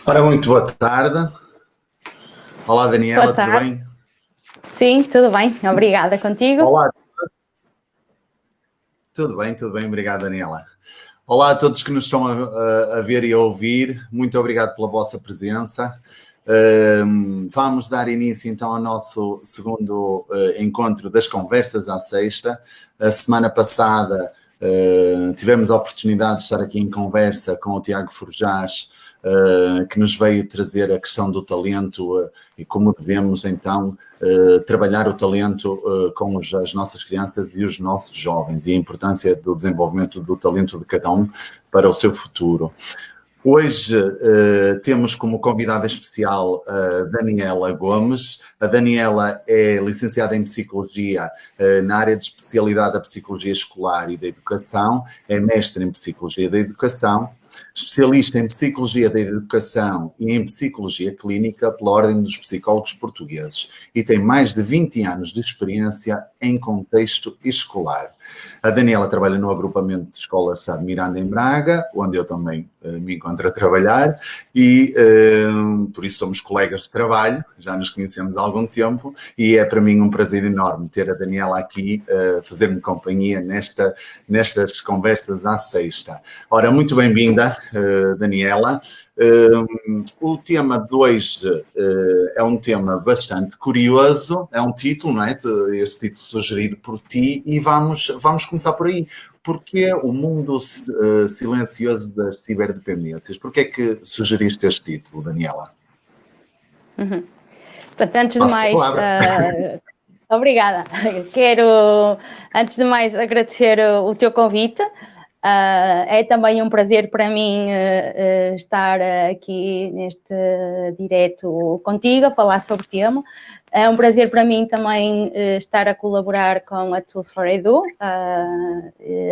Ora, muito boa tarde. Olá, Daniela, Boa tarde. tudo bem? Sim, tudo bem. Obrigada. Contigo? Olá. Tudo bem, obrigado, Daniela. Olá a todos que nos estão a ver e a ouvir, muito obrigado pela vossa presença. Vamos dar início então ao nosso segundo encontro das conversas à sexta. A semana passada tivemos a oportunidade de estar aqui em conversa com o Tiago Forjás, que nos veio trazer a questão do talento e como devemos então trabalhar o talento com as nossas crianças e os nossos jovens e a importância do desenvolvimento do talento de cada um para o seu futuro. Hoje temos como convidada especial a Daniela Gomes. A Daniela é licenciada em Psicologia na área de especialidade da Psicologia Escolar e da Educação, é mestre em Psicologia da Educação, especialista em Psicologia da Educação e em Psicologia Clínica pela Ordem dos Psicólogos Portugueses e tem mais de 20 anos de experiência em contexto escolar. A Daniela trabalha no agrupamento de escolas Sá de Miranda em Braga, onde eu também me encontro a trabalhar e por isso somos colegas de trabalho, já nos conhecemos há algum tempo e é para mim um prazer enorme ter a Daniela aqui, fazer-me companhia nestas conversas à sexta. Ora, muito bem-vinda, Daniela. O tema de hoje é um tema bastante curioso, é um título, não é? Este título sugerido por ti e vamos começar por aí. Porquê o mundo silencioso das ciberdependências? Porquê é que sugeriste este título, Daniela? Portanto, antes de mais, obrigada. Quero, antes de mais, agradecer o teu convite. É também um prazer para mim estar aqui neste direto contigo, a falar sobre o tema. É um prazer para mim também estar a colaborar com a Tools for Edu.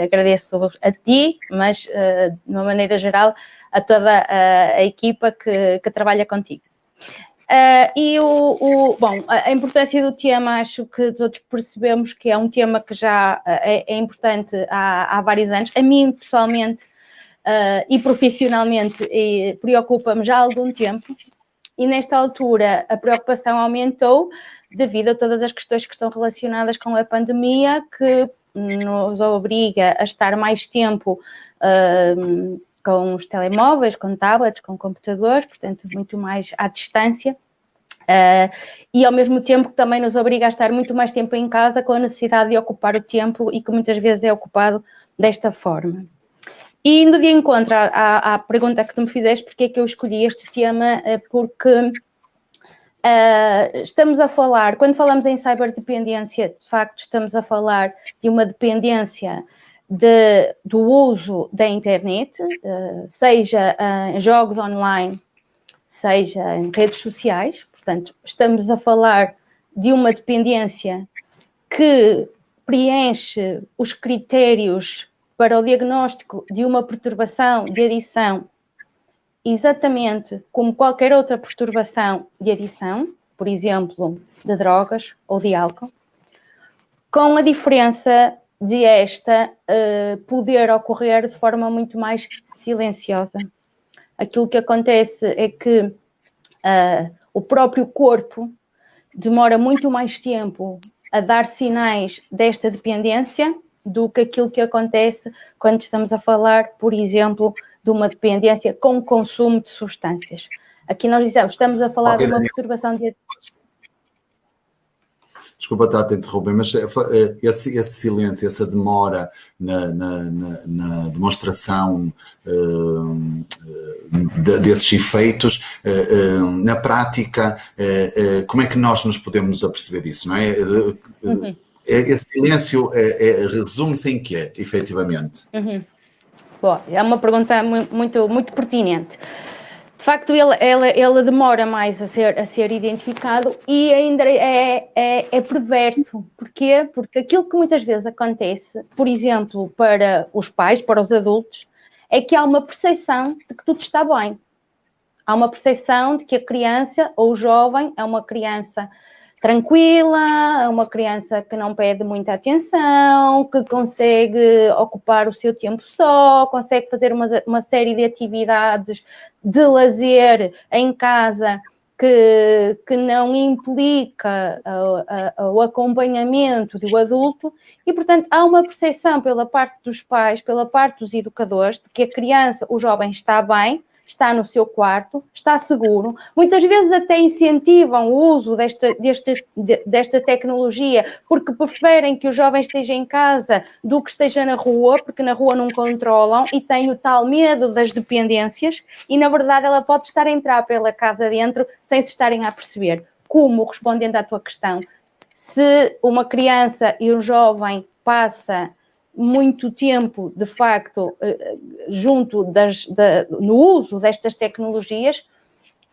Agradeço a ti, mas de uma maneira geral a toda a equipa que trabalha contigo. Bom, a importância do tema, acho que todos percebemos que é um tema que já é importante há vários anos. A mim, pessoalmente e profissionalmente, preocupa-me já há algum tempo e nesta altura a preocupação aumentou devido a todas as questões que estão relacionadas com a pandemia, que nos obriga a estar mais tempo com os telemóveis, com tablets, com computadores, portanto, muito mais à distância. E ao mesmo tempo que também nos obriga a estar muito mais tempo em casa com a necessidade de ocupar o tempo e que muitas vezes é ocupado desta forma. E indo de encontro à pergunta que tu me fizeste, porque é que eu escolhi este tema, porque estamos a falar, quando falamos em ciberdependência, de facto estamos a falar de uma dependência do uso da internet, seja em jogos online, seja em redes sociais. Portanto, estamos a falar de uma dependência que preenche os critérios para o diagnóstico de uma perturbação de adição, exatamente como qualquer outra perturbação de adição, por exemplo, de drogas ou de álcool, com a diferença de esta poder ocorrer de forma muito mais silenciosa. Aquilo que acontece é que o próprio corpo demora muito mais tempo a dar sinais desta dependência do que aquilo que acontece quando estamos a falar, por exemplo, de uma dependência com consumo de substâncias. Aqui nós dizemos, estamos a falar de uma perturbação de... Desculpa estar a te interromper, mas esse silêncio, essa demora na demonstração desses efeitos, na prática, como é que nós nos podemos aperceber disso, não é? Esse silêncio resume-se em quê, efetivamente? Bom, é uma pergunta muito pertinente. De facto, ele demora mais a ser identificado e ainda é perverso. Porquê? Porque aquilo que muitas vezes acontece, por exemplo, para os pais, para os adultos, é que há uma percepção de que tudo está bem. Há uma percepção de que a criança ou o jovem é uma criança tranquila, uma criança que não pede muita atenção, que consegue ocupar o seu tempo só, consegue fazer uma série de atividades de lazer em casa que não implica o acompanhamento do adulto e, portanto, há uma percepção pela parte dos pais, pela parte dos educadores, de que a criança, o jovem está bem, está no seu quarto, está seguro. Muitas vezes até incentivam o uso desta tecnologia porque preferem que o jovem esteja em casa do que esteja na rua, porque na rua não controlam e têm o tal medo das dependências e, na verdade, ela pode estar a entrar pela casa dentro sem se estarem a perceber. Como, respondendo à tua questão, se uma criança e um jovem passa muito tempo, de facto, junto no uso destas tecnologias,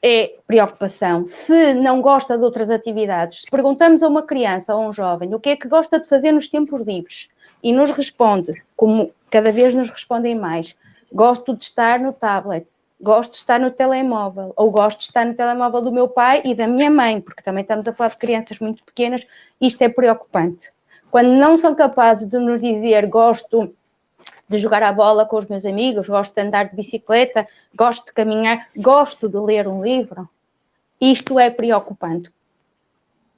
é preocupação. Se não gosta de outras atividades, se perguntamos a uma criança ou a um jovem o que é que gosta de fazer nos tempos livres e nos responde, como cada vez nos respondem mais, gosto de estar no tablet, gosto de estar no telemóvel, ou gosto de estar no telemóvel do meu pai e da minha mãe, porque também estamos a falar de crianças muito pequenas, isto é preocupante. Quando não são capazes de nos dizer gosto de jogar a bola com os meus amigos, gosto de andar de bicicleta, gosto de caminhar, gosto de ler um livro, isto é preocupante.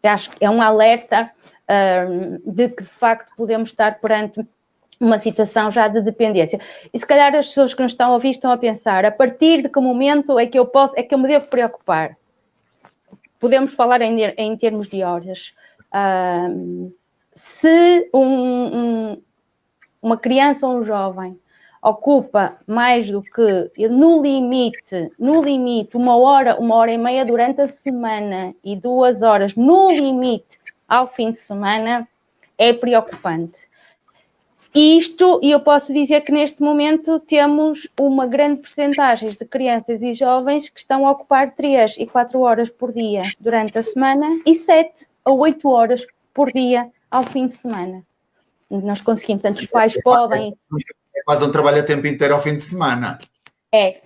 Eu acho que é um alerta de que, de facto, podemos estar perante uma situação já de dependência. E se calhar as pessoas que nos estão a ouvir estão a pensar, a partir de que momento é que eu me devo preocupar? Podemos falar em termos de horas. Se uma criança ou um jovem ocupa mais do que, no limite, 1 hora e meia durante a semana e 2 horas, no limite, ao fim de semana, é preocupante. E eu posso dizer que neste momento temos uma grande percentagem de crianças e jovens que estão a ocupar 3 e 4 horas por dia durante a semana e 7 a 8 horas por dia ao fim de semana. Nós conseguimos, portanto, os pais podem... É quase um trabalho a tempo inteiro ao fim de semana. É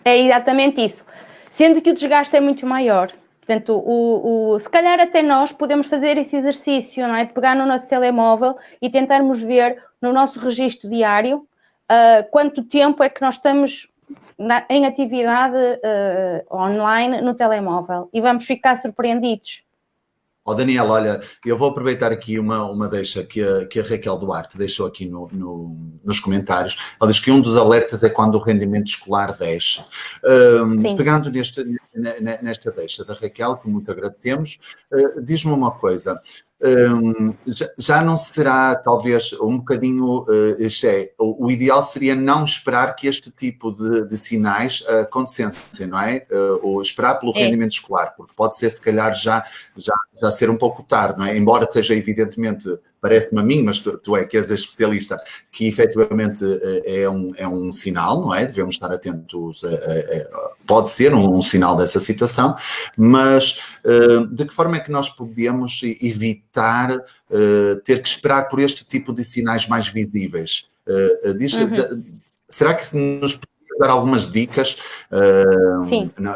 exatamente isso. Sendo que o desgaste é muito maior. Portanto, se calhar até nós podemos fazer esse exercício, não é? De pegar no nosso telemóvel e tentarmos ver no nosso registro diário quanto tempo é que nós estamos em atividade online no telemóvel. E vamos ficar surpreendidos. Daniel, olha, eu vou aproveitar aqui uma deixa que a Raquel Duarte deixou aqui nos comentários. Ela diz que um dos alertas é quando o rendimento escolar desce. Pegando nesta deixa da Raquel, que muito agradecemos, diz-me uma coisa. Já não será talvez um bocadinho, o ideal seria não esperar que este tipo de sinais acontecessem, não é? Ou esperar pelo rendimento escolar, porque pode ser se calhar já ser um pouco tarde, não é? Embora seja evidentemente, parece-me a mim, mas tu é que és a especialista, que efetivamente é um sinal, não é? Devemos estar atentos, pode ser um sinal dessa situação, mas de que forma é que nós podemos evitar ter que esperar por este tipo de sinais mais visíveis? Será que nos poderia dar algumas dicas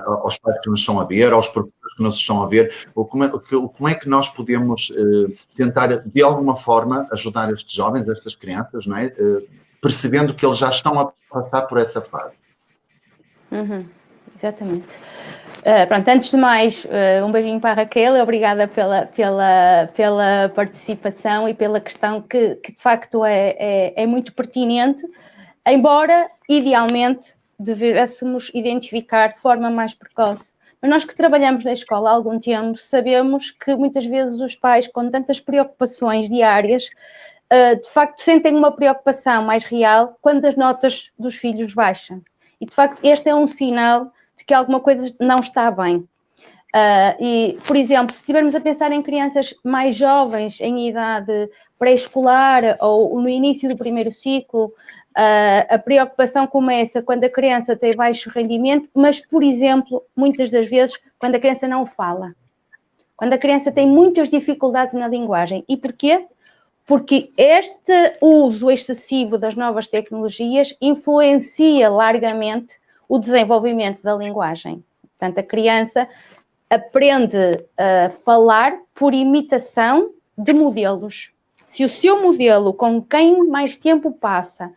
aos pais que nos estão a ver, aos professores que nos estão a ver, ou como é que nós podemos tentar, de alguma forma, ajudar estes jovens, estas crianças, não é? Percebendo que eles já estão a passar por essa fase. Exatamente. Pronto, antes de mais, um beijinho para a Raquel, obrigada pela participação e pela questão que de facto é muito pertinente, embora, idealmente, devêssemos identificar de forma mais precoce. Mas nós que trabalhamos na escola há algum tempo, sabemos que muitas vezes os pais, com tantas preocupações diárias, de facto sentem uma preocupação mais real quando as notas dos filhos baixam. E, de facto, este é um sinal de que alguma coisa não está bem. E, por exemplo, se estivermos a pensar em crianças mais jovens, em idade pré-escolar ou no início do primeiro ciclo, a preocupação começa quando a criança tem baixo rendimento, mas, por exemplo, muitas das vezes, quando a criança não fala. Quando a criança tem muitas dificuldades na linguagem. E porquê? Porque este uso excessivo das novas tecnologias influencia largamente o desenvolvimento da linguagem. Portanto, a criança aprende a falar por imitação de modelos. Se o seu modelo com quem mais tempo passa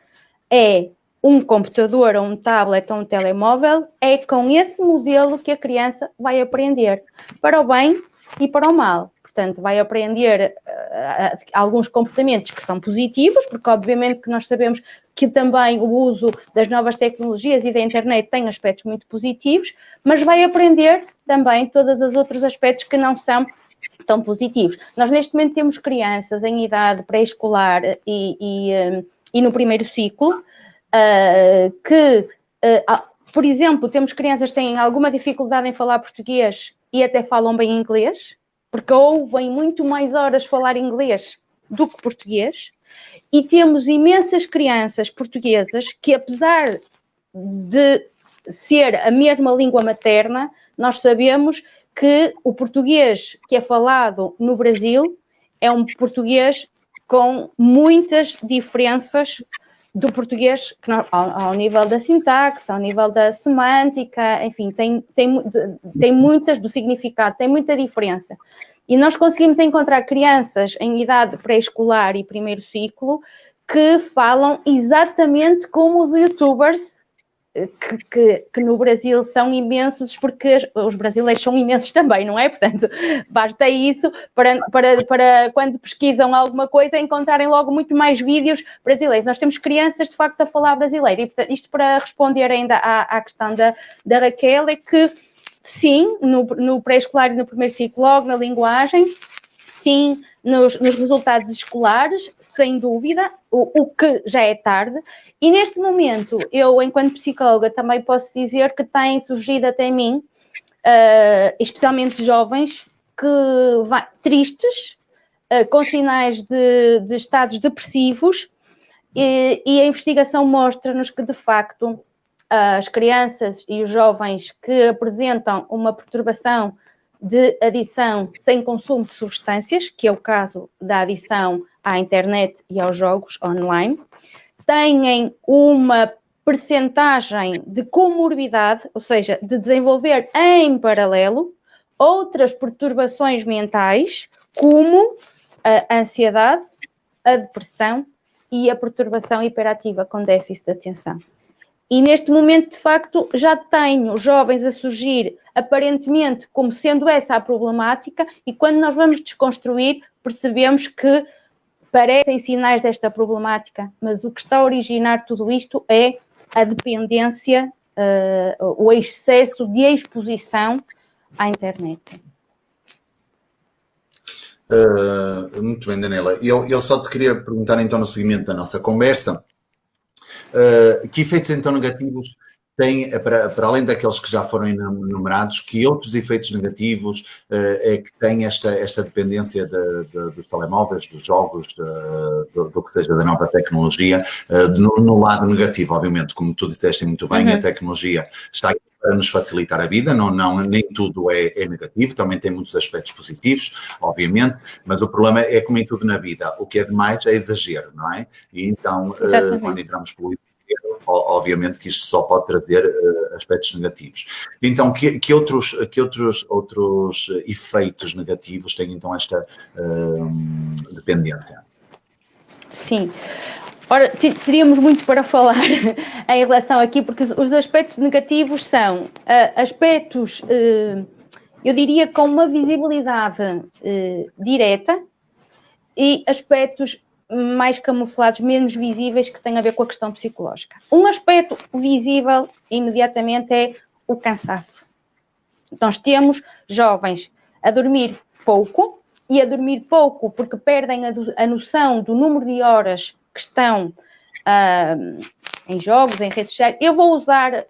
é um computador, ou um tablet, ou um telemóvel, é com esse modelo que a criança vai aprender, para o bem e para o mal. Portanto, vai aprender alguns comportamentos que são positivos, porque obviamente que nós sabemos que também o uso das novas tecnologias e da internet tem aspectos muito positivos, mas vai aprender também todos os outros aspectos que não são tão positivos. Nós neste momento temos crianças em idade pré-escolar e no primeiro ciclo, por exemplo, temos crianças que têm alguma dificuldade em falar português e até falam bem inglês, porque ouvem muito mais horas falar inglês do que português, e temos imensas crianças portuguesas que, apesar de ser a mesma língua materna, nós sabemos que o português que é falado no Brasil é um português com muitas diferenças do português, ao nível da sintaxe, ao nível da semântica, enfim, tem muitas, do significado, tem muita diferença. E nós conseguimos encontrar crianças em idade pré-escolar e primeiro ciclo que falam exatamente como os youtubers, que no Brasil são imensos, porque os brasileiros são imensos também, não é? Portanto, basta isso para quando pesquisam alguma coisa encontrarem logo muito mais vídeos brasileiros. Nós temos crianças, de facto, a falar brasileiro. E, portanto, isto para responder ainda à questão da Raquel, é que, sim, no pré-escolar e no primeiro ciclo, logo na linguagem, sim, nos resultados escolares, sem dúvida, o que já é tarde. E neste momento, eu, enquanto psicóloga, também posso dizer que têm surgido até mim, especialmente jovens, tristes, com sinais de estados depressivos, e a investigação mostra-nos que, de facto, as crianças e os jovens que apresentam uma perturbação de adição sem consumo de substâncias, que é o caso da adição à internet e aos jogos online, têm uma percentagem de comorbidade, ou seja, de desenvolver em paralelo outras perturbações mentais, como a ansiedade, a depressão e a perturbação hiperativa com déficit de atenção. E neste momento, de facto, já tenho jovens a surgir aparentemente como sendo essa a problemática, e quando nós vamos desconstruir, percebemos que parecem sinais desta problemática, mas o que está a originar tudo isto é a dependência, o excesso de exposição à internet. Muito bem, Daniela. Eu só te queria perguntar, então, no seguimento da nossa conversa, que efeitos, então, negativos tem, para além daqueles que já foram enumerados, que outros efeitos negativos é que tem esta dependência dos telemóveis, dos jogos, do que seja da nova tecnologia, no lado negativo, obviamente, como tu disseste muito bem, a tecnologia está aqui para nos facilitar a vida, nem tudo é negativo, também tem muitos aspectos positivos, obviamente, mas o problema é como em tudo na vida, o que é demais é exagero, não é? E então, quando entramos pelo exagero, obviamente que isto só pode trazer aspectos negativos. Então, que outros efeitos negativos tem então esta dependência? Sim. Ora, teríamos muito para falar em relação aqui, porque os aspectos negativos são aspectos, eu diria, com uma visibilidade direta, e aspectos mais camuflados, menos visíveis, que têm a ver com a questão psicológica. Um aspecto visível imediatamente é o cansaço. Nós temos jovens a dormir pouco, e a dormir pouco porque perdem a noção do número de horas que estão em jogos, em redes sociais. Eu vou usar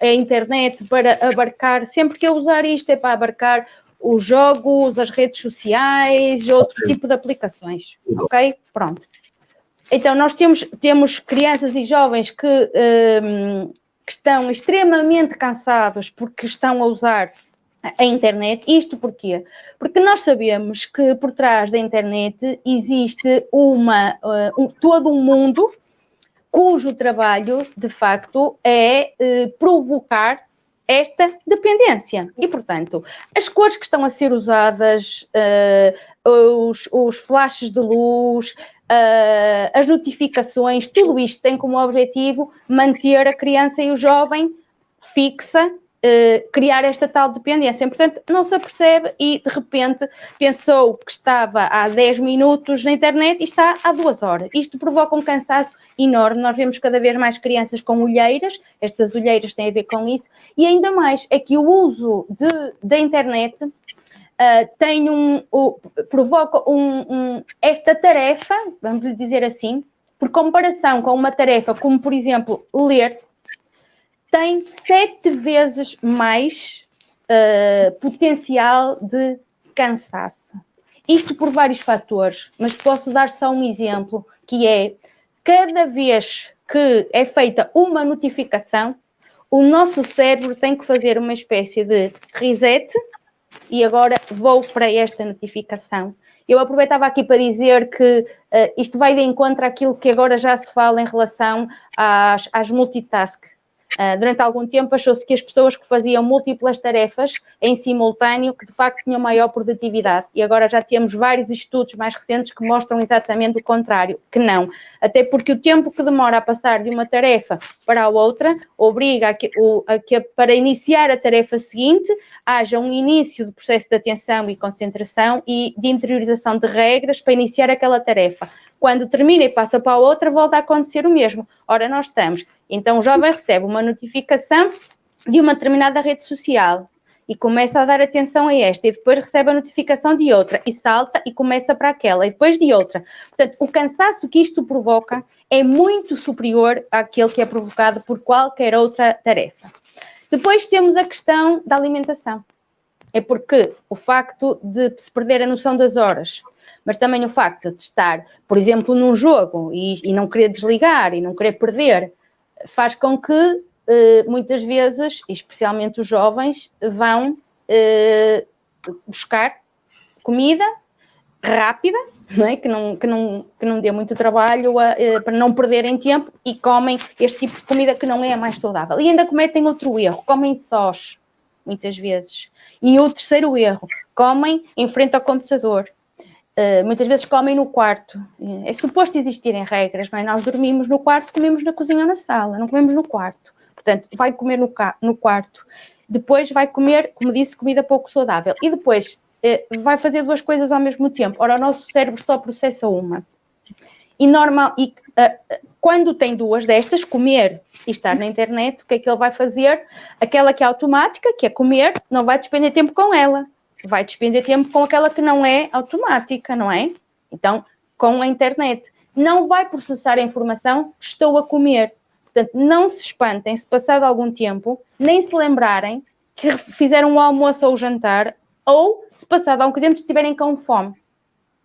a internet para abarcar, sempre que eu usar isto é para abarcar os jogos, as redes sociais, outro tipo de aplicações, ok? Pronto. Então, nós temos crianças e jovens que estão extremamente cansados porque estão a usar a internet. Isto porquê? Porque nós sabemos que por trás da internet existe todo um mundo cujo trabalho, de facto, é provocar esta dependência. E, portanto, as cores que estão a ser usadas, os flashes de luz, as notificações, tudo isto tem como objetivo manter a criança e o jovem fixa, criar esta tal dependência. Portanto, não se apercebe e, de repente, pensou que estava há 10 minutos na internet e está há 2 horas. Isto provoca um cansaço enorme. Nós vemos cada vez mais crianças com olheiras. Estas olheiras têm a ver com isso. E ainda mais, é que o uso da internet provoca esta tarefa, vamos lhe dizer assim, por comparação com uma tarefa como, por exemplo, ler, tem 7 vezes mais potencial de cansaço. Isto por vários fatores, mas posso dar só um exemplo, que é, cada vez que é feita uma notificação, o nosso cérebro tem que fazer uma espécie de reset, e agora vou para esta notificação. Eu aproveitava aqui para dizer que isto vai de encontro àquilo que agora já se fala em relação às multitask. Durante algum tempo achou-se que as pessoas que faziam múltiplas tarefas em simultâneo, que de facto tinham maior produtividade. E agora já temos vários estudos mais recentes que mostram exatamente o contrário, que não. Até porque o tempo que demora a passar de uma tarefa para a outra obriga a que para iniciar a tarefa seguinte haja um início do processo de atenção e concentração e de interiorização de regras para iniciar aquela tarefa. Quando termina e passa para a outra, volta a acontecer o mesmo. Ora, nós estamos. Então, o jovem recebe uma notificação de uma determinada rede social e começa a dar atenção a esta, e depois recebe a notificação de outra, e salta e começa para aquela, e depois de outra. Portanto, o cansaço que isto provoca é muito superior àquele que é provocado por qualquer outra tarefa. Depois temos a questão da alimentação. É porque o facto de se perder a noção das horas, mas também o facto de estar, por exemplo, num jogo e não querer desligar e não querer perder, faz com que muitas vezes, especialmente os jovens, vão buscar comida rápida, não é? que não dê muito trabalho para não perderem tempo, e comem este tipo de comida que não é a mais saudável. E ainda cometem outro erro, comem sós, muitas vezes. E o terceiro erro, comem em frente ao computador. Muitas vezes comem no quarto. É suposto existirem regras, não é? Nós dormimos no quarto, comemos na cozinha ou na sala, não comemos no quarto. Portanto, vai comer no quarto. Depois vai comer, como disse, comida pouco saudável. E depois vai fazer 2 coisas ao mesmo tempo. Ora, o nosso cérebro só processa uma. E quando tem 2 destas, comer e estar na internet, o que é que ele vai fazer? Aquela que é automática, que é comer, não vai despender tempo com ela. Vai despender tempo com aquela que não é automática, não é? Então, com a internet. Não vai processar a informação, estou a comer. Portanto, não se espantem se passado algum tempo, nem se lembrarem que fizeram o almoço ou o jantar, ou se passado algum tempo estiverem com fome.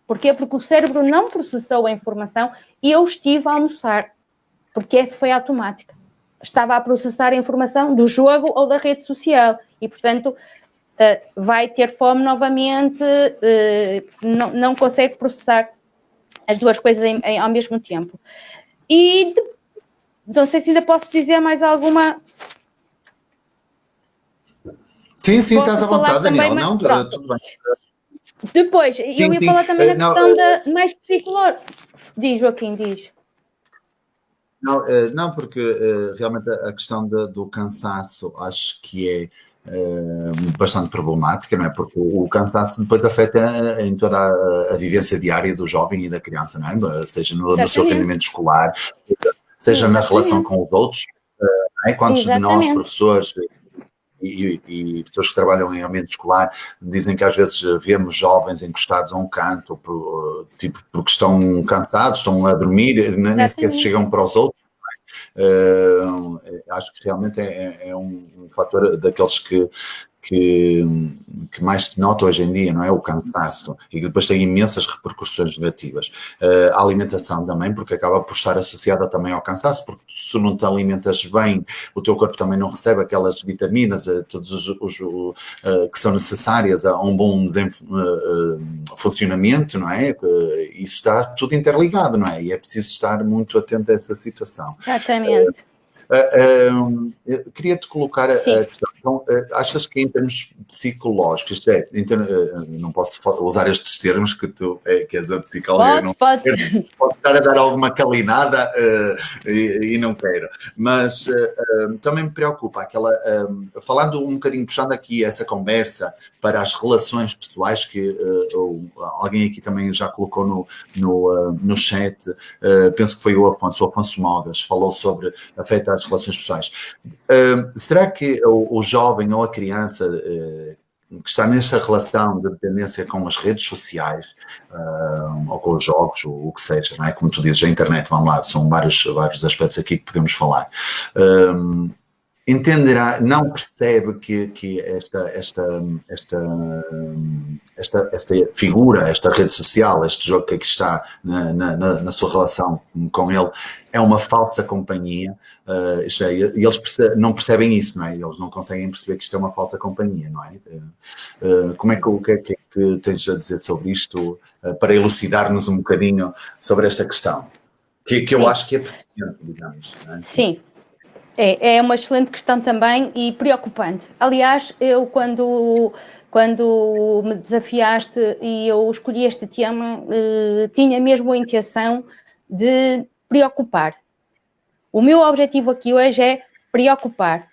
Porquê? Porque o cérebro não processou a informação e eu estive a almoçar, porque essa foi automática. Estava a processar a informação do jogo ou da rede social e, portanto, vai ter fome novamente, não consegue processar as 2 coisas ao mesmo tempo. E não sei se ainda posso dizer mais alguma. Sim, estás à vontade, Daniel. Não, tudo bem. Depois, eu ia falar também da questão mais psicológica. Diz, Joaquim, diz. Não, porque realmente a questão do cansaço acho que é bastante problemática, não é? Porque o cansaço depois afeta em toda a vivência diária do jovem e da criança, não é? Seja no seu rendimento escolar, seja na relação com os outros. Não é? Quantos de nós, professores e pessoas que trabalham em ambiente escolar, dizem que às vezes vemos jovens encostados a um canto porque estão cansados, estão a dormir, nem sequer se chegam para os outros. Acho que realmente é um fator daqueles que mais se nota hoje em dia, não é? O cansaço, e que depois tem imensas repercussões negativas. A alimentação também, porque acaba por estar associada também ao cansaço, porque se não te alimentas bem, o teu corpo também não recebe aquelas vitaminas, todos os que são necessárias a um bom funcionamento, não é? Isso está tudo interligado, não é? E é preciso estar muito atento a essa situação. Exatamente. Queria-te colocar a questão Então, achas que em termos psicológicos, isto é, não posso usar estes termos que tu que és a psicóloga, Pode. Posso estar a dar alguma calinada e não quero, mas também me preocupa falando um bocadinho, puxando aqui essa conversa para as relações pessoais, que alguém aqui também já colocou no chat, penso que foi o Afonso Mogas, falou sobre afeta as relações pessoais. Será que o jovem ou a criança que está nesta relação de dependência com as redes sociais ou com os jogos, ou o que seja, não é? Como tu dizes, a internet, vamos lá, são vários aspectos aqui que podemos falar. Entenderá, não percebe que esta figura, esta rede social, este jogo que aqui está na sua relação com ele, é uma falsa companhia. Eles não percebem isso, não é? Eles não conseguem perceber que isto é uma falsa companhia, não é? O que é que tens a dizer sobre isto, para elucidar-nos um bocadinho sobre esta questão? Que eu acho que é pertinente, digamos. Não é? Sim. É uma excelente questão também e preocupante. Aliás, eu quando me desafiaste e eu escolhi este tema, tinha mesmo a intenção de preocupar. O meu objetivo aqui hoje é preocupar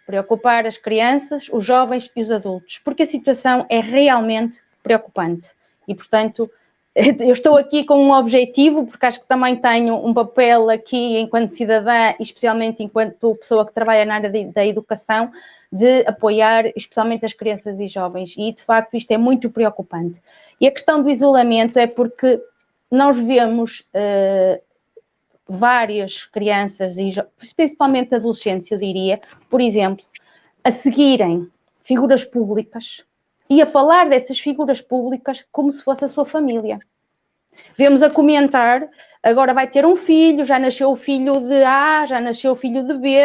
as crianças, os jovens e os adultos, porque a situação é realmente preocupante. E, portanto, eu estou aqui com um objetivo, porque acho que também tenho um papel aqui enquanto cidadã, especialmente enquanto pessoa que trabalha na área da educação, de apoiar especialmente as crianças e jovens. E, de facto, isto é muito preocupante. E a questão do isolamento é porque nós vemos várias crianças, e principalmente adolescentes, eu diria, por exemplo, a seguirem figuras públicas e a falar dessas figuras públicas como se fosse a sua família. Vemos a comentar, agora vai ter um filho, já nasceu o filho de A, já nasceu o filho de B,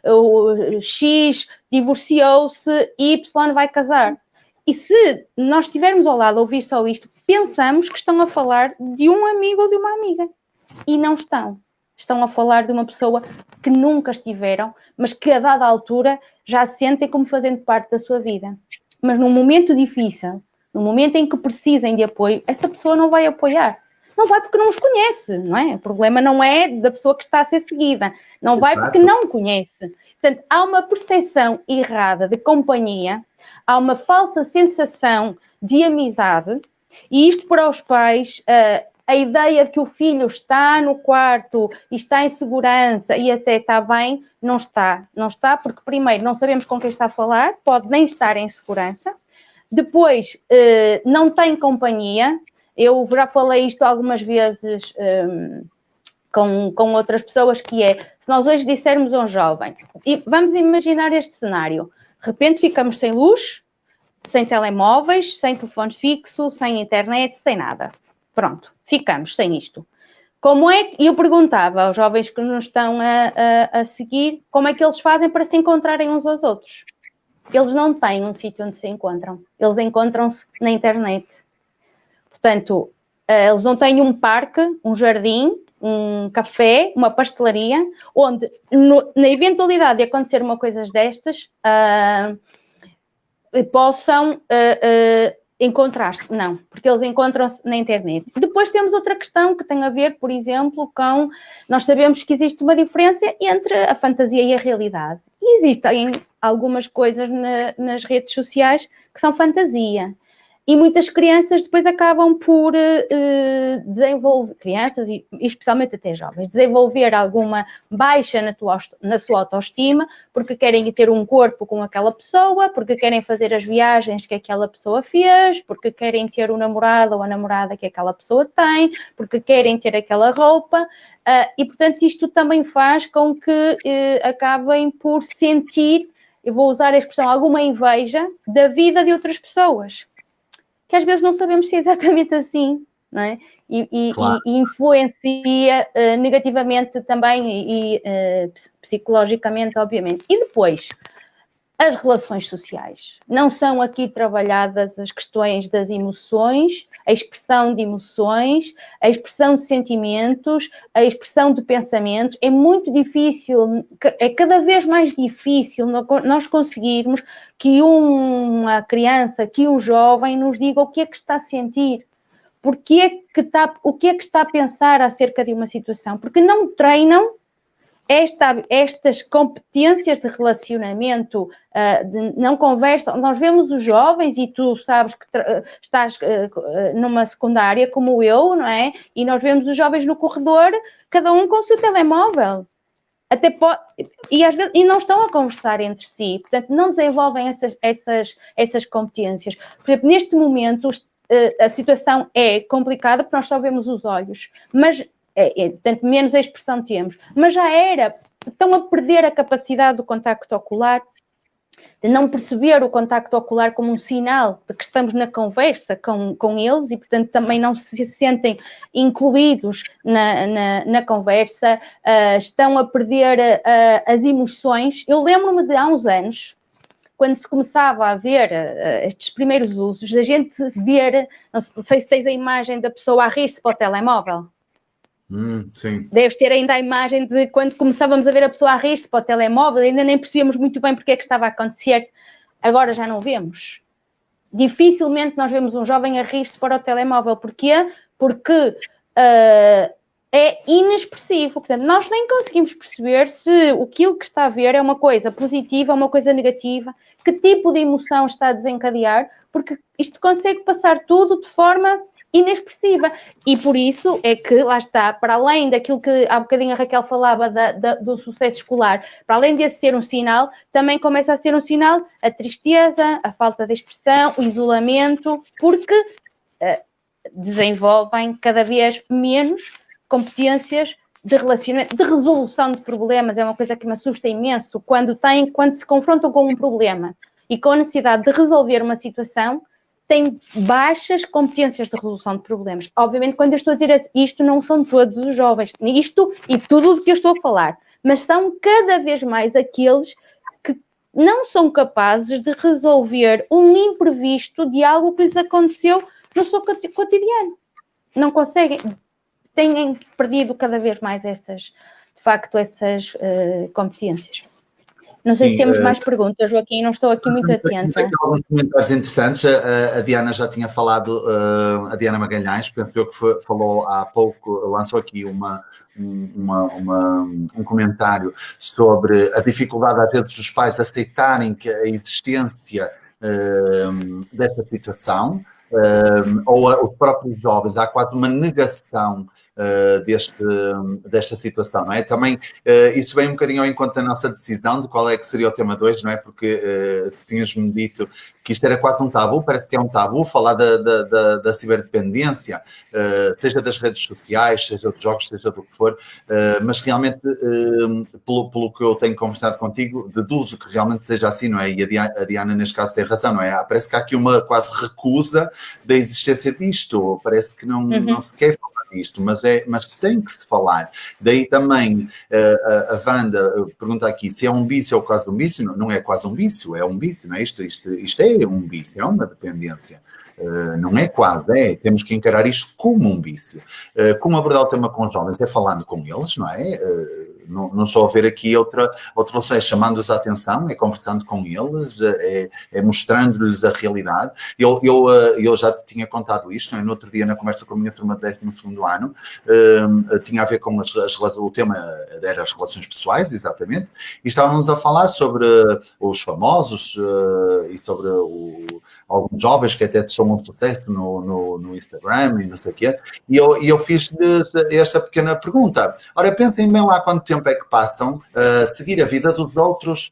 o X divorciou-se, Y vai casar. E se nós estivermos ao lado a ouvir só isto, pensamos que estão a falar de um amigo ou de uma amiga. E não estão. Estão a falar de uma pessoa que nunca estiveram, mas que a dada altura já se sentem como fazendo parte da sua vida. Mas num momento difícil, no momento em que precisem de apoio, essa pessoa não vai apoiar. Não vai porque não os conhece, não é? O problema não é da pessoa que está a ser seguida. Não vai porque não conhece. Portanto, há uma percepção errada de companhia, há uma falsa sensação de amizade, e isto para os pais, a ideia de que o filho está no quarto e está em segurança e até está bem, não está. Não está porque, primeiro, não sabemos com quem está a falar, pode nem estar em segurança. Depois, não tem companhia. Eu já falei isto algumas vezes com outras pessoas, que é, se nós hoje dissermos a um jovem, e vamos imaginar este cenário, de repente ficamos sem luz, sem telemóveis, sem telefone fixo, sem internet, sem nada. Pronto, ficamos sem isto. Como é que, eu perguntava aos jovens que nos estão a seguir, como é que eles fazem para se encontrarem uns aos outros? Eles não têm um sítio onde se encontram, eles encontram-se na internet. Portanto, eles não têm um parque, um jardim, um café, uma pastelaria, onde, na eventualidade de acontecer uma coisa destas, possam encontrar-se. Não, porque eles encontram-se na internet. Depois temos outra questão que tem a ver, por exemplo, com... Nós sabemos que existe uma diferença entre a fantasia e a realidade. E existem algumas coisas nas redes sociais que são fantasia. E muitas crianças depois acabam por desenvolver, crianças e especialmente até jovens, desenvolver alguma baixa na sua autoestima, porque querem ter um corpo com aquela pessoa, porque querem fazer as viagens que aquela pessoa fez, porque querem ter o namorado ou a namorada que aquela pessoa tem, porque querem ter aquela roupa, e portanto isto também faz com que acabem por sentir, eu vou usar a expressão, alguma inveja da vida de outras pessoas. Que às vezes não sabemos se é exatamente assim, não é? Claro. E influencia negativamente também e psicologicamente, obviamente. E depois, as relações sociais. Não são aqui trabalhadas as questões das emoções, a expressão de emoções, a expressão de sentimentos, a expressão de pensamentos. É muito difícil, é cada vez mais difícil nós conseguirmos que uma criança, que um jovem nos diga o que é que está a sentir. O que é que está a pensar acerca de uma situação? Porque não treinam estas competências de relacionamento, não conversam. Nós vemos os jovens, e tu sabes que estás numa secundária como eu, não é? E nós vemos os jovens no corredor, cada um com o seu telemóvel. E não estão a conversar entre si, portanto, não desenvolvem essas competências. Por exemplo, neste momento, a situação é complicada porque nós só vemos os olhos, mas tanto menos a expressão temos, mas já estão a perder a capacidade do contacto ocular, de não perceber o contacto ocular como um sinal de que estamos na conversa com eles e, portanto, também não se sentem incluídos na conversa, estão a perder as emoções. Eu lembro-me de há uns anos, quando se começava a ver estes primeiros usos, a gente ver, não sei se tens a imagem da pessoa a rir-se para o telemóvel. Sim. Deves ter ainda a imagem de quando começávamos a ver a pessoa a rir-se para o telemóvel, ainda nem percebíamos muito bem porque é que estava a acontecer. Agora já não vemos. Dificilmente nós vemos um jovem a rir-se para o telemóvel. Porquê? Porque é inexpressivo. Portanto, nós nem conseguimos perceber se aquilo que está a ver é uma coisa positiva ou uma coisa negativa, que tipo de emoção está a desencadear, porque isto consegue passar tudo de forma inexpressiva. E por isso é que, lá está, para além daquilo que há bocadinho a Raquel falava do sucesso escolar, para além de ser um sinal, também começa a ser um sinal a tristeza, a falta de expressão, o isolamento, porque desenvolvem cada vez menos competências de relacionamento, de resolução de problemas. É uma coisa que me assusta imenso quando se confrontam com um problema e com a necessidade de resolver uma situação, têm baixas competências de resolução de problemas. Obviamente, quando eu estou a dizer isto, não são todos os jovens, isto e tudo o que eu estou a falar, mas são cada vez mais aqueles que não são capazes de resolver um imprevisto de algo que lhes aconteceu no seu cotidiano. Não conseguem, têm perdido cada vez mais essas competências. Não sei se temos mais perguntas, Joaquim, não estou aqui muito atenta. Tem alguns comentários interessantes. A Diana já tinha falado, a Diana Magalhães, penso eu que falou há pouco, lançou aqui um comentário sobre a dificuldade às vezes dos pais aceitarem que a existência desta situação, ou os próprios jovens, há quase uma negação desta situação, não é? Também isso vem um bocadinho ao encontro da nossa decisão de qual é que seria o tema 2, não é? Porque tu tinhas-me dito que isto era quase um tabu, parece que é um tabu falar da ciberdependência, seja das redes sociais, seja dos jogos, seja do que for, mas realmente, pelo que eu tenho conversado contigo, deduzo que realmente seja assim, não é? E a Diana, neste caso, tem razão, não é? Parece que há aqui uma quase recusa da existência disto, parece que não se quer falar disto, mas tem que se falar. Daí também a Wanda pergunta aqui se é um vício ou quase um vício. Não é quase um vício, é um vício, não é? Isto é um vício, é uma dependência. Não é quase, temos que encarar isto como um vício. Como abordar o tema com os jovens? É falando com eles, não é? Não estou a ver aqui outra relação, é chamando-os a atenção, é conversando com eles, é mostrando-lhes a realidade. Eu já te tinha contado isto, não é? No outro dia, na conversa com a minha turma de 12º ano, tinha a ver com o tema era as relações pessoais, exatamente, e estávamos a falar sobre os famosos e sobre alguns jovens que até são um sucesso no Instagram e não sei o quê, e eu fiz-lhes esta pequena pergunta. Ora, pensem bem lá quanto tempo é que passam a seguir a vida dos outros.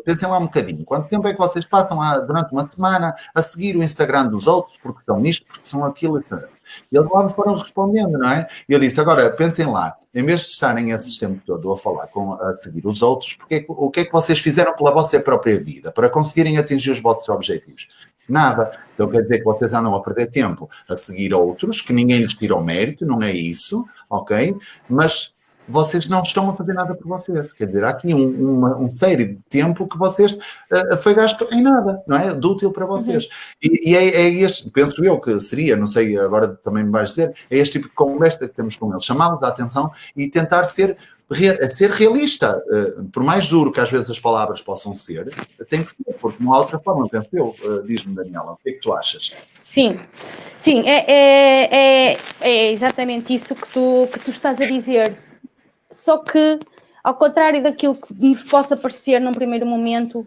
Pensem lá um bocadinho, quanto tempo é que vocês passam durante uma semana a seguir o Instagram dos outros, porque são isto, porque são aquilo, etc. E eles lá me foram respondendo, não é? E eu disse, agora, pensem lá, em vez de estarem esse tempo todo a falar, a seguir os outros, o que é que vocês fizeram pela vossa própria vida, para conseguirem atingir os vossos objetivos? Nada. Então quer dizer que vocês andam a perder tempo a seguir outros, que ninguém lhes tira o mérito, não é isso, ok? Mas vocês não estão a fazer nada por vocês. Quer dizer, há aqui um série de tempo que vocês foi gasto em nada, não é? De útil para vocês. E é este, penso eu que seria, não sei, agora também me vais dizer, é este tipo de conversa que temos com eles, chamá-los a atenção e tentar ser realista, por mais duro que às vezes as palavras possam ser, tem que ser, porque não há outra forma, penso eu. Diz-me, Daniela, o que é que tu achas? Sim, é exatamente isso que tu estás a dizer, só que, ao contrário daquilo que nos possa parecer num primeiro momento,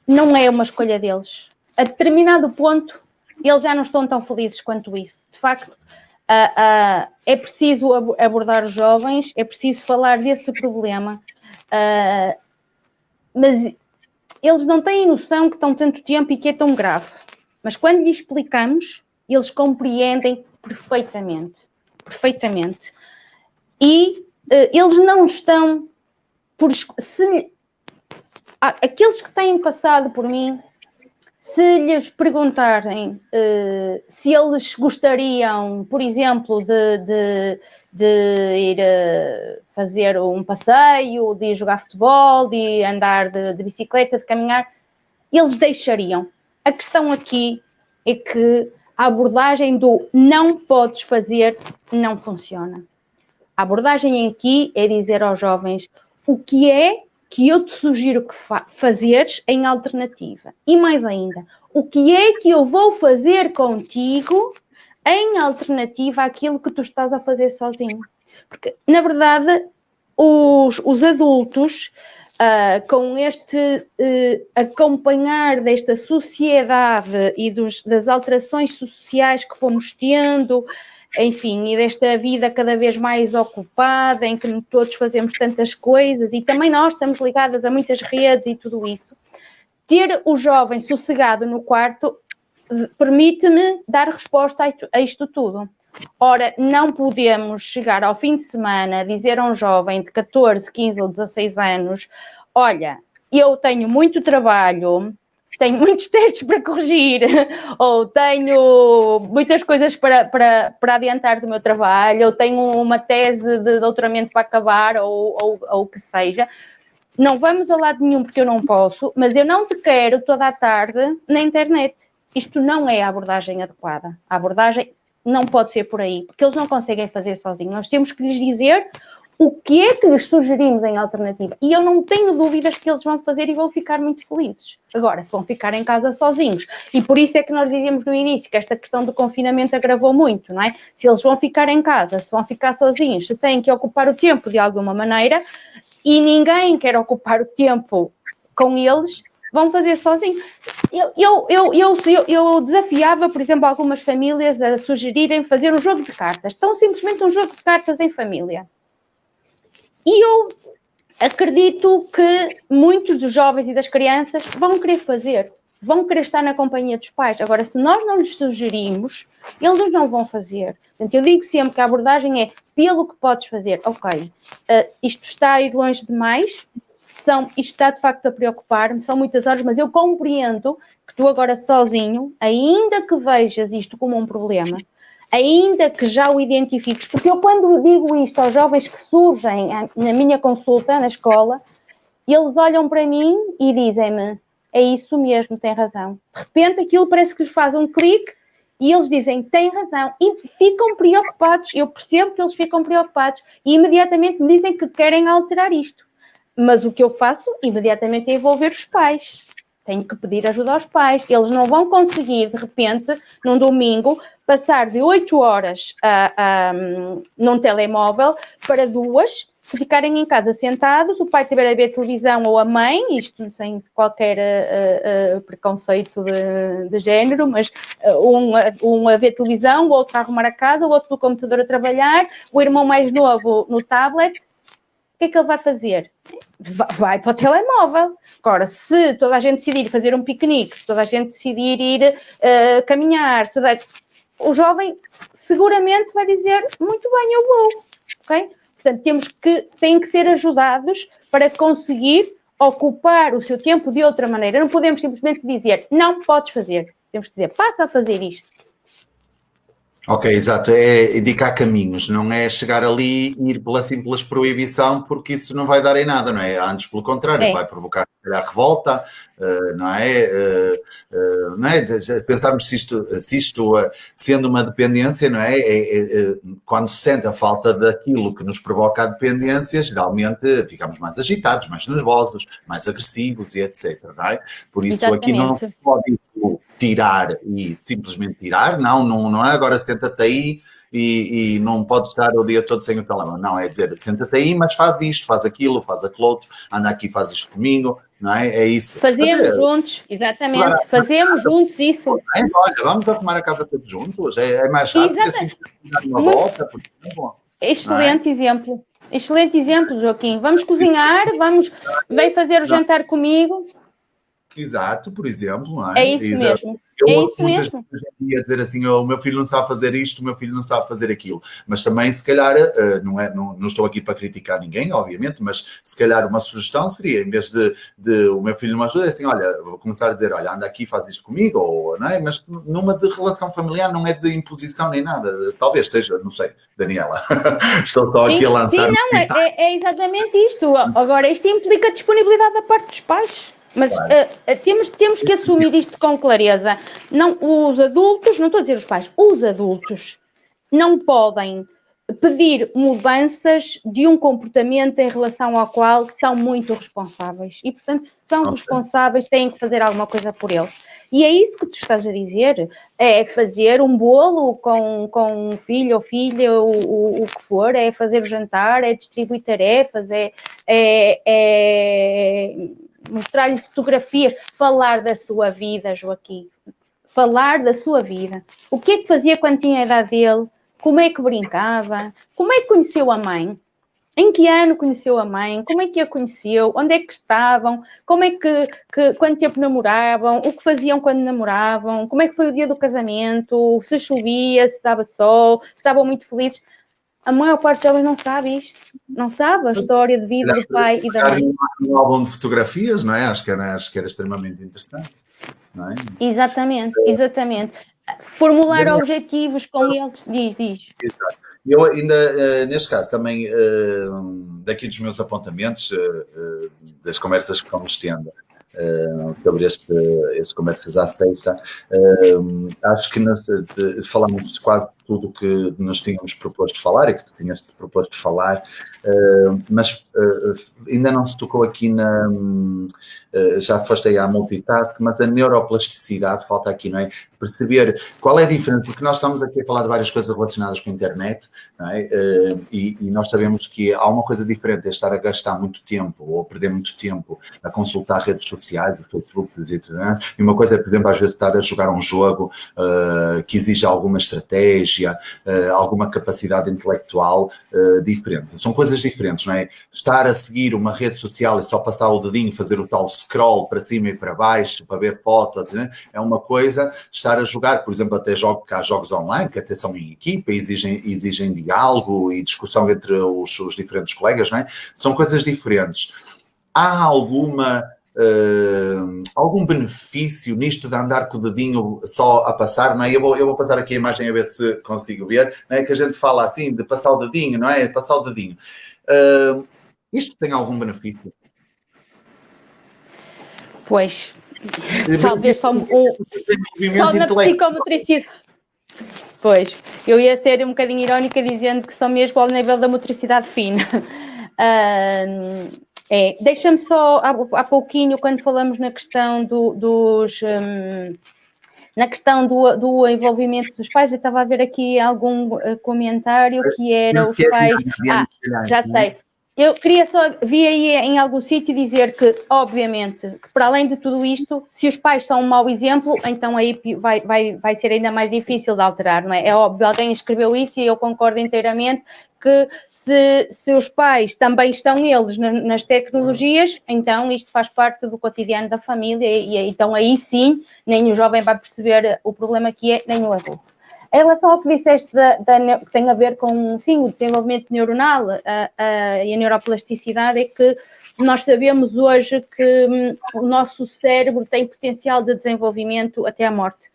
não é uma escolha deles. A determinado ponto, eles já não estão tão felizes quanto isso. De facto, é preciso abordar os jovens, é preciso falar desse problema, mas eles não têm noção que estão tanto tempo e que é tão grave. Mas quando lhes explicamos, eles compreendem perfeitamente. E eles não estão aqueles que têm passado por mim, se lhes perguntarem se eles gostariam, por exemplo, de ir fazer um passeio, de ir jogar futebol, de andar de bicicleta, de caminhar, eles deixariam. A questão aqui é que a abordagem do não podes fazer não funciona. A abordagem aqui é dizer aos jovens o que é que eu te sugiro que fazeres em alternativa. E mais ainda, o que é que eu vou fazer contigo em alternativa àquilo que tu estás a fazer sozinho. Porque, na verdade, os adultos, com este acompanhar desta sociedade e das alterações sociais que fomos tendo, enfim, e desta vida cada vez mais ocupada, em que todos fazemos tantas coisas, e também nós estamos ligadas a muitas redes e tudo isso, ter o jovem sossegado no quarto permite-me dar resposta a isto tudo. Ora, não podemos chegar ao fim de semana, dizer a um jovem de 14, 15 ou 16 anos, olha, eu tenho muito trabalho, tenho muitos testes para corrigir, ou tenho muitas coisas para adiantar do meu trabalho, ou tenho uma tese de doutoramento para acabar, ou o que seja. Não vamos a lado nenhum porque eu não posso, mas eu não te quero toda a tarde na internet. Isto não é a abordagem adequada. A abordagem não pode ser por aí, porque eles não conseguem fazer sozinhos. Nós temos que lhes dizer o que é que lhes sugerimos em alternativa. E eu não tenho dúvidas que eles vão fazer e vão ficar muito felizes. Agora, se vão ficar em casa sozinhos, e por isso é que nós dizíamos no início que esta questão do confinamento agravou muito, não é? Se eles vão ficar em casa, se vão ficar sozinhos, se têm que ocupar o tempo de alguma maneira, e ninguém quer ocupar o tempo com eles, vão fazer sozinhos. Eu desafiava, por exemplo, algumas famílias a sugerirem fazer um jogo de cartas. Tão simplesmente um jogo de cartas em família. E eu acredito que muitos dos jovens e das crianças vão querer fazer, vão querer estar na companhia dos pais. Agora, se nós não lhes sugerimos, eles não vão fazer. Portanto, eu digo sempre que a abordagem é pelo que podes fazer. Ok, isto está a ir longe demais, isto está de facto a preocupar-me, são muitas horas, mas eu compreendo que tu agora sozinho, ainda que vejas isto como um problema, ainda que já o identifiques, porque eu quando digo isto aos jovens que surgem na minha consulta, na escola, eles olham para mim e dizem-me, é isso mesmo, tem razão. De repente aquilo parece que lhes faz um clique e eles dizem, tem razão, e ficam preocupados, eu percebo que eles ficam preocupados e imediatamente me dizem que querem alterar isto. Mas o que eu faço imediatamente é envolver os pais. Tenho que pedir ajuda aos pais. Eles não vão conseguir, de repente, num domingo, passar de 8 horas num telemóvel para 2, se ficarem em casa sentados, o pai estiver a ver televisão ou a mãe, isto sem qualquer preconceito de género, mas um a ver televisão, o outro a arrumar a casa, o outro no computador a trabalhar, o irmão mais novo no tablet. O que é que ele vai fazer? Vai para o telemóvel. Agora, se toda a gente decidir fazer um piquenique, se toda a gente decidir ir caminhar, o jovem seguramente vai dizer, muito bem, eu vou. Okay? Portanto, têm que ser ajudados para conseguir ocupar o seu tempo de outra maneira. Não podemos simplesmente dizer, não podes fazer. Temos que dizer, passa a fazer isto. Ok, exato. É indicar caminhos, não é chegar ali e ir pela simples proibição, porque isso não vai dar em nada, não é? Antes, pelo contrário, vai provocar a revolta, não é? Não é? Pensarmos se isto sendo uma dependência, não é? Quando se sente a falta daquilo que nos provoca a dependência, geralmente ficamos mais agitados, mais nervosos, mais agressivos e etc. Não é? Por isso aqui não se pode tirar e simplesmente tirar, não é agora senta-te aí e não podes estar o dia todo sem o telemóvel. Não, é dizer, senta-te aí, mas faz isto, faz aquilo, faz aquilo outro, anda aqui, faz isto comigo, não é? É isso. Fazemos juntos, exatamente, fazemos juntos isso. Olha, vamos arrumar a casa todos juntos, é mais rápido assim, dar uma volta, por exemplo. Excelente exemplo. Excelente exemplo, Joaquim. Vamos cozinhar, vem fazer o jantar comigo. Exato, por exemplo, não é? É isso mesmo. É isso mesmo. Ia dizer assim, o meu filho não sabe fazer isto, o meu filho não sabe fazer aquilo. Mas também, se calhar, não estou aqui para criticar ninguém, obviamente, mas se calhar uma sugestão seria, em vez de o meu filho não me ajuda, é assim, olha, vou começar a dizer, olha, anda aqui, faz isto comigo, ou, não é? Mas numa de relação familiar não é de imposição nem nada. Talvez esteja, não sei, Daniela. Estou só aqui a lançar. Sim, não, é exatamente isto. Agora, isto implica disponibilidade da parte dos pais. Mas temos que assumir isto com clareza. Não, os adultos, não estou a dizer os pais, os adultos não podem pedir mudanças de um comportamento em relação ao qual são muito responsáveis. E, portanto, se são responsáveis, têm que fazer alguma coisa por eles. E é isso que tu estás a dizer, é fazer um bolo com um filho ou filha, o que for, é fazer o jantar, é distribuir tarefas, mostrar-lhe fotografias, falar da sua vida, Joaquim. Falar da sua vida. O que é que fazia quando tinha a idade dele? Como é que brincava? Como é que conheceu a mãe? Em que ano conheceu a mãe? Como é que a conheceu? Onde é que estavam? Como é que quanto tempo namoravam? O que faziam quando namoravam? Como é que foi o dia do casamento? Se chovia, se dava sol, se estavam muito felizes? A maior parte dos jovens não sabe isto. Não sabe a história de vida do pai e da mãe. Um álbum de fotografias, não é? Acho que era extremamente interessante. Não é? Exatamente. Formular objetivos com eles. Diz. Exato. Eu ainda, neste caso, também, daqui dos meus apontamentos, das conversas que fomos tendo, sobre estas conversas à sexta, acho que falamos de quase tudo o que nos tínhamos proposto de falar e que tu tinhas te proposto de falar, mas ainda não se tocou aqui já foste aí à multitask, mas a neuroplasticidade falta aqui, não é? Perceber qual é a diferença, porque nós estamos aqui a falar de várias coisas relacionadas com a internet, não é? E nós sabemos que há uma coisa diferente, é estar a gastar muito tempo ou a perder muito tempo a consultar redes sociais, o Facebook, e uma coisa é, por exemplo, às vezes estar a jogar um jogo que exige alguma estratégia, alguma capacidade intelectual diferente. São coisas diferentes, não é? Estar a seguir uma rede social e só passar o dedinho, fazer o tal scroll para cima e para baixo, para ver fotos, né? É uma coisa. Estar a jogar, por exemplo, até há jogos online que até são em equipa, exigem diálogo e discussão entre os diferentes colegas, não é? São coisas diferentes. Há algum benefício nisto de andar com o dedinho só a passar, não é? Eu vou passar aqui a imagem a ver se consigo ver, não é? Que a gente fala assim, de passar o dedinho, não é? Passar o dedinho. Isto tem algum benefício? Pois, talvez só na psicomotricidade. Pois, eu ia ser um bocadinho irónica dizendo que só mesmo ao nível da motricidade fina. Deixa-me só, há pouquinho, quando falamos na questão do envolvimento dos pais, eu estava a ver aqui algum comentário que era os pais... já sei. Eu queria vi aí em algum sítio dizer que, obviamente, que para além de tudo isto, se os pais são um mau exemplo, então aí vai ser ainda mais difícil de alterar, não é? É óbvio, alguém escreveu isso e eu concordo inteiramente que se os pais também estão eles nas tecnologias, então isto faz parte do cotidiano da família e então aí sim, nem o jovem vai perceber o problema que é, nem o adulto. Em relação ao que disseste que tem a ver com, sim, o desenvolvimento neuronal e a neuroplasticidade, é que nós sabemos hoje que o nosso cérebro tem potencial de desenvolvimento até à morte.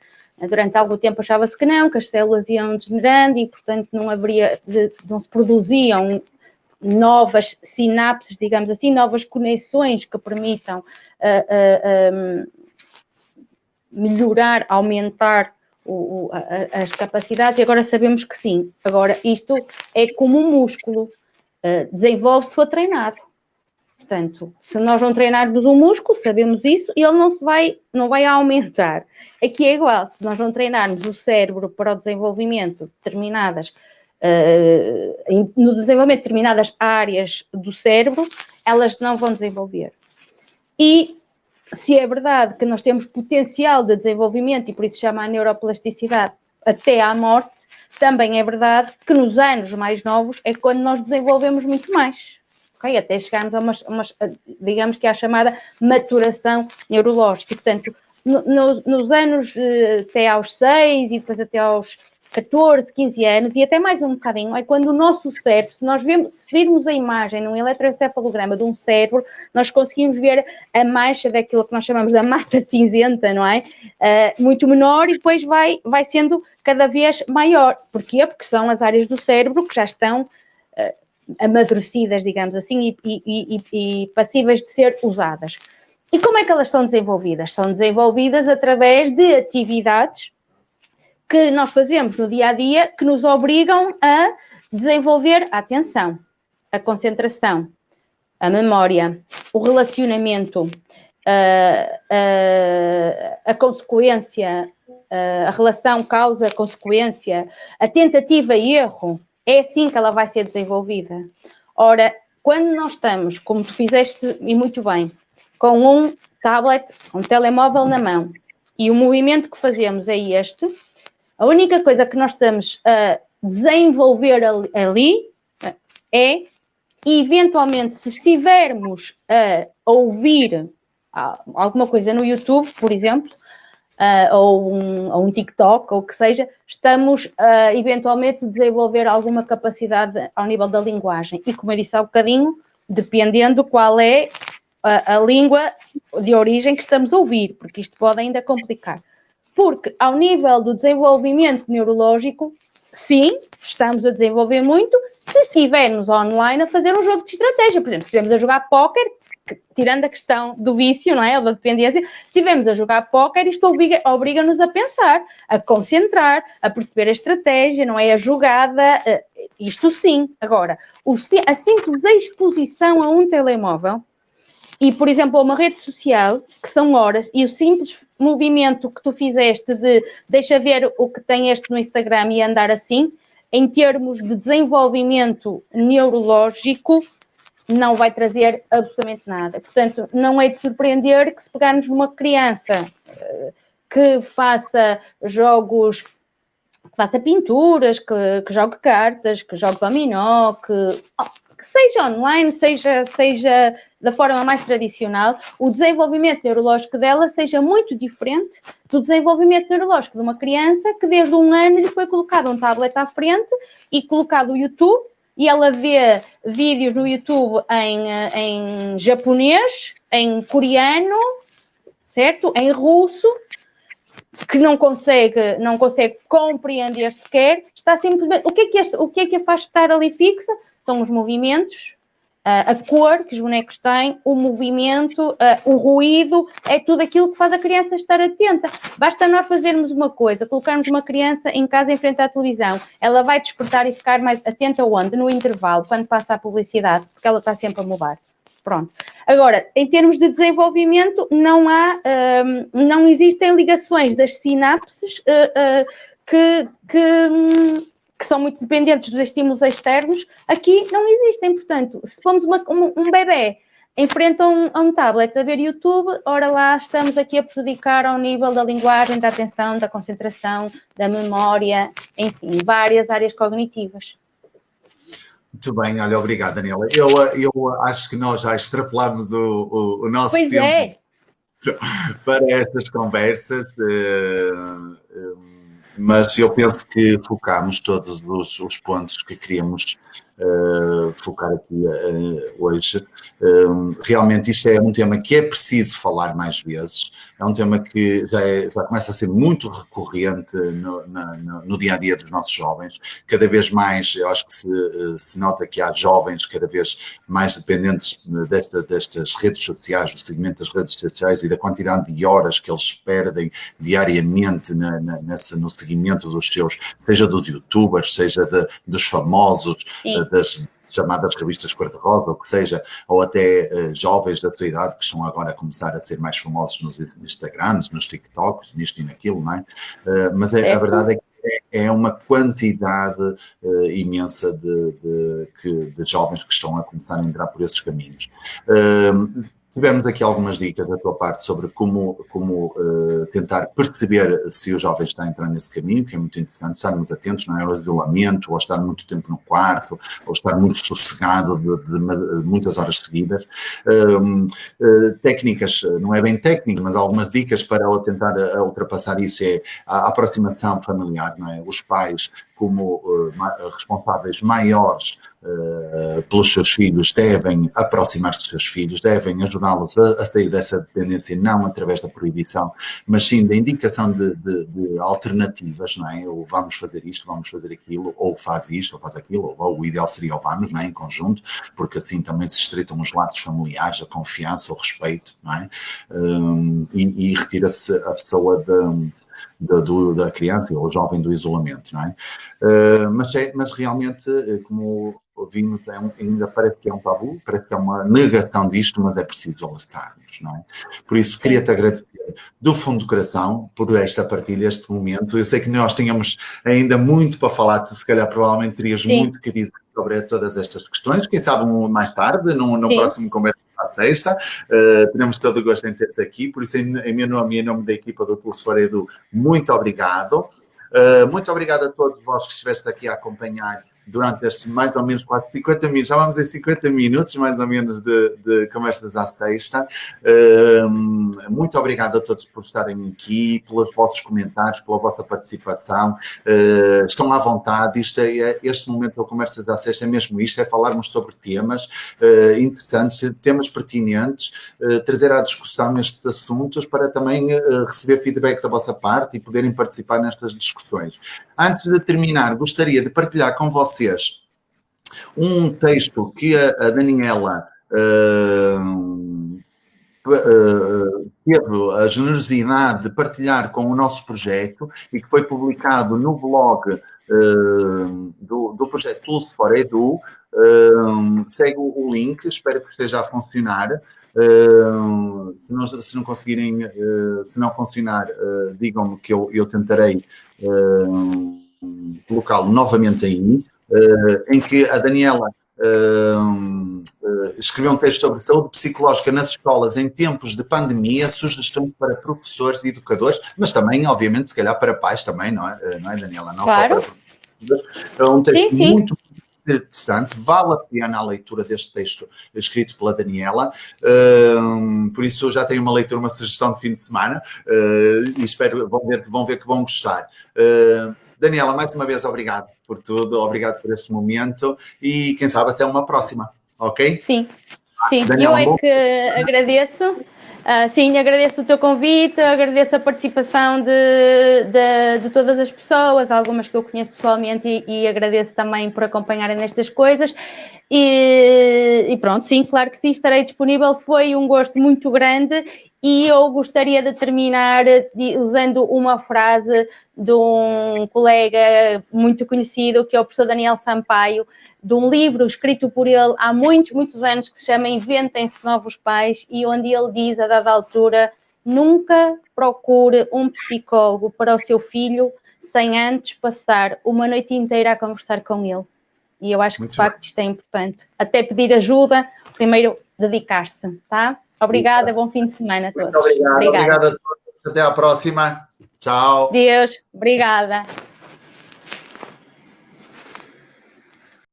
Durante algum tempo achava-se que as células iam degenerando e, portanto, não se produziam novas sinapses, digamos assim, novas conexões que permitam melhorar, aumentar as capacidades, e agora sabemos que sim. Agora, isto é como um músculo, desenvolve-se se for treinado. Portanto, se nós não treinarmos o músculo, sabemos isso, ele não vai aumentar. Aqui é igual, se nós não treinarmos o cérebro para o desenvolvimento de no desenvolvimento de determinadas áreas do cérebro, elas não vão desenvolver. E se é verdade que nós temos potencial de desenvolvimento, e por isso chama a neuroplasticidade até à morte, também é verdade que nos anos mais novos é quando nós desenvolvemos muito mais. Okay? Até chegarmos digamos que à chamada maturação neurológica. E, portanto, nos anos até aos 6 e depois até aos 14, 15 anos e até mais um bocadinho, é quando o nosso cérebro, se virmos a imagem num eletroencefalograma de um cérebro, nós conseguimos ver a mancha daquilo que nós chamamos da massa cinzenta, não é? Muito menor, e depois vai sendo cada vez maior. Porquê? Porque são as áreas do cérebro que já estão amadurecidas, digamos assim, e passíveis de ser usadas. E como é que elas são desenvolvidas? São desenvolvidas através de atividades que nós fazemos no dia-a-dia que nos obrigam a desenvolver a atenção, a concentração, a memória, o relacionamento, a consequência, a relação causa-consequência, a tentativa e erro. É assim que ela vai ser desenvolvida. Ora, quando nós estamos, como tu fizeste e muito bem, com um tablet, um telemóvel na mão, e o movimento que fazemos é este, a única coisa que nós estamos a desenvolver ali é, eventualmente, se estivermos a ouvir alguma coisa no YouTube, por exemplo, ou um TikTok, ou o que seja, estamos a eventualmente desenvolver alguma capacidade ao nível da linguagem. E como eu disse há um bocadinho, dependendo qual é a língua de origem que estamos a ouvir, porque isto pode ainda complicar. Porque ao nível do desenvolvimento neurológico, sim, estamos a desenvolver muito se estivermos online a fazer um jogo de estratégia. Por exemplo, se estivermos a jogar póquer, tirando a questão do vício, não é? Ou da dependência, se estivermos a jogar póquer, isto obriga-nos a pensar, a concentrar, a perceber a estratégia, não é? A jogada, isto sim. Agora, a simples exposição a um telemóvel e, por exemplo, a uma rede social, que são horas, e o simples movimento que tu fizeste de deixa ver o que tem este no Instagram e andar assim, em termos de desenvolvimento neurológico, não vai trazer absolutamente nada. Portanto, não é de surpreender que se pegarmos numa criança que faça jogos, que faça pinturas, que jogue cartas, que jogue dominó, que seja online, seja da forma mais tradicional, o desenvolvimento neurológico dela seja muito diferente do desenvolvimento neurológico de uma criança que desde 1 ano lhe foi colocado um tablet à frente e colocado o YouTube, e ela vê vídeos no YouTube em japonês, em coreano, certo? Em russo, que não consegue compreender sequer, está simplesmente... O que é que a faz estar ali fixa? São os movimentos, a cor que os bonecos têm, o movimento, o ruído, é tudo aquilo que faz a criança estar atenta. Basta nós fazermos uma coisa, colocarmos uma criança em casa em frente à televisão, ela vai despertar e ficar mais atenta onde? No intervalo, quando passa a publicidade, porque ela está sempre a mudar. Pronto. Agora, em termos de desenvolvimento, não existem ligações das sinapses que são muito dependentes dos estímulos externos. Aqui não existem. Portanto, se formos um bebê em frente a um tablet a ver YouTube, ora lá estamos aqui a prejudicar ao nível da linguagem, da atenção, da concentração, da memória, enfim, várias áreas cognitivas. Muito bem, olha, obrigado, Daniela. Eu acho que nós já extrapolámos o nosso tempo para estas conversas, mas eu penso que focámos todos os pontos que queríamos focar aqui hoje. Realmente isto é um tema que é preciso falar mais vezes, é um tema que já começa a ser muito recorrente no dia-a-dia dos nossos jovens. Cada vez mais, eu acho que se nota que há jovens cada vez mais dependentes destas redes sociais, do segmento das redes sociais e da quantidade de horas que eles perdem diariamente no seguimento dos seus, seja dos youtubers, seja dos famosos, das chamadas revistas cor-de-rosa, ou que seja, ou até jovens da sua idade que estão agora a começar a ser mais famosos nos Instagrams, nos TikToks, nisto e naquilo, não é? Mas a verdade é que é uma quantidade imensa de jovens que estão a começar a entrar por esses caminhos. Tivemos aqui algumas dicas da tua parte sobre como tentar perceber se o jovem está a entrar nesse caminho, que é muito interessante, estarmos atentos, não é, ao isolamento, ou estar muito tempo no quarto, ou estar muito sossegado de muitas horas seguidas. Técnicas, não é bem técnica, mas algumas dicas para tentar ultrapassar isso é a aproximação familiar, não é? Os pais, como responsáveis maiores pelos seus filhos, devem aproximar-se dos seus filhos, devem ajudá-los a sair dessa dependência, não através da proibição, mas sim da indicação de alternativas, não é? Ou vamos fazer isto, vamos fazer aquilo, ou faz isto, ou faz aquilo, ou o ideal seria o vamos, não é? Em conjunto, porque assim também se estreitam os laços familiares, a confiança, o respeito, não é? E retira-se a pessoa da criança ou jovem do isolamento, não é? Mas realmente, como vimos, ainda parece que é um tabu, parece que é uma negação disto, mas é preciso alertarmos, não é? Por isso, queria-te agradecer do fundo do coração por esta partilha, este momento. Eu sei que nós tínhamos ainda muito para falar, se calhar provavelmente terias muito que dizer sobre todas estas questões, quem sabe mais tarde, no próximo conversa à sexta. Teremos todo o gosto em ter-te aqui, por isso em meu nome e em nome da equipa do Pulso Edu, muito obrigado. Muito obrigado a todos vós que estiveste aqui a acompanhar durante estes mais ou menos quase 50 minutos, já vamos em 50 minutos mais ou menos de conversas à sexta. Muito obrigado a todos por estarem aqui, pelos vossos comentários, pela vossa participação. Estão à vontade, este momento da Conversas à Sexta é mesmo isto, é falarmos sobre temas interessantes, temas pertinentes, trazer à discussão estes assuntos para também receber feedback da vossa parte e poderem participar nestas discussões. Antes de terminar, gostaria de partilhar com vocês um texto que a Daniela teve a generosidade de partilhar com o nosso projeto e que foi publicado no blog do projeto Tools for Edu. Segue o link, espero que esteja a funcionar. Se não conseguirem, se não funcionar, digam-me que eu tentarei colocá-lo novamente aí, em que a Daniela escreveu um texto sobre saúde psicológica nas escolas em tempos de pandemia, sugestões para professores e educadores, mas também, obviamente, se calhar para pais também, não é Daniela? Não claro. Só para professores. É um texto muito interessante, vale a pena a leitura deste texto escrito pela Daniela, por isso já tenho uma leitura, uma sugestão de fim de semana, e espero, vão ver que vão gostar. Daniela, mais uma vez, obrigado por tudo, obrigado por este momento e quem sabe até uma próxima, ok? Sim. Daniela, eu é que agradeço. Sim, agradeço o teu convite, agradeço a participação de todas as pessoas, algumas que eu conheço pessoalmente e agradeço também por acompanharem nestas coisas. E pronto, sim, claro que sim, estarei disponível. Foi um gosto muito grande e eu gostaria de terminar usando uma frase de um colega muito conhecido, que é o professor Daniel Sampaio, de um livro escrito por ele há muitos, muitos anos, que se chama Inventem-se Novos Pais, e onde ele diz, a dada altura, nunca procure um psicólogo para o seu filho sem antes passar uma noite inteira a conversar com ele. E eu acho que, de facto, isto é importante. Até pedir ajuda, primeiro dedicar-se, tá? Obrigada, bom fim de semana a todos. Muito obrigado a todos. Até à próxima. Tchau. Deus, obrigada.